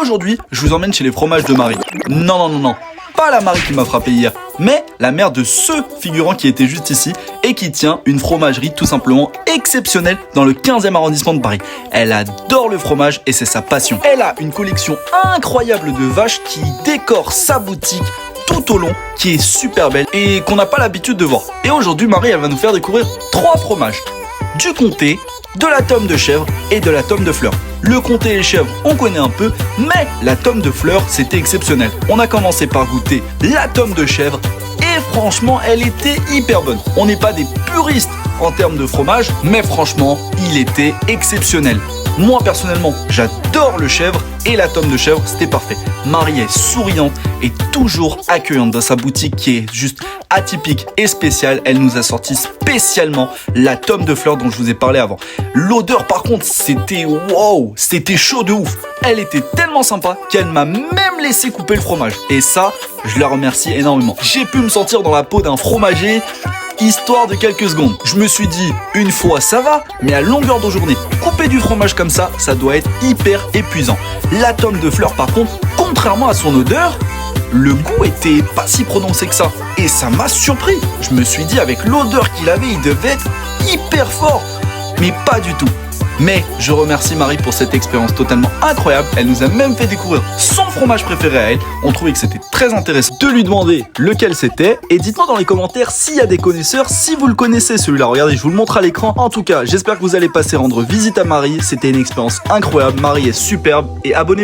Aujourd'hui, je vous emmène chez les fromages de Marie. Non, pas la Marie qui m'a frappé hier, mais la mère de ce figurant qui était juste ici et qui tient une fromagerie tout simplement exceptionnelle dans le 15e arrondissement de Paris. Elle adore le fromage et c'est sa passion. Elle a une collection incroyable de vaches qui décore sa boutique tout au long, qui est super belle et qu'on n'a pas l'habitude de voir. Et aujourd'hui, Marie, elle va nous faire découvrir 3 fromages. Du comté, de la tome de chèvre et de la tome de fleur. Le comté et les chèvres, on connaît un peu, mais la tome de fleur, c'était exceptionnel. On a commencé par goûter la tome de chèvre et franchement, elle était hyper bonne. On n'est pas des puristes en termes de fromage, mais franchement, il était exceptionnel. Moi, personnellement, j'adore le chèvre et la tome de chèvre, c'était parfait. Marie est souriante et toujours accueillante dans sa boutique qui est juste atypique et spéciale. Elle nous a sorti spécialement la tome de fleurs dont je vous ai parlé avant. L'odeur, par contre, c'était wow, c'était chaud de ouf. Elle était tellement sympa qu'elle m'a même laissé couper le fromage. Et ça, je la remercie énormément. J'ai pu me sentir dans la peau d'un fromager, histoire de quelques secondes. Je me suis dit, une fois ça va, mais à longueur de journée, couper du fromage comme ça doit être hyper épuisant. La tome de fleurs par contre, contrairement à son odeur, le goût était pas si prononcé que ça. Et ça m'a surpris. Je me suis dit, avec l'odeur qu'il avait, il devait être hyper fort. Mais pas du tout. Mais je remercie Marie pour cette expérience totalement incroyable. Elle nous a même fait découvrir son fromage préféré à elle. On trouvait que c'était très intéressant de lui demander lequel c'était. Et dites-moi dans les commentaires s'il y a des connaisseurs, si vous le connaissez celui-là. Regardez, je vous le montre à l'écran. En tout cas, j'espère que vous allez passer rendre visite à Marie. C'était une expérience incroyable. Marie est superbe et abonnez-vous.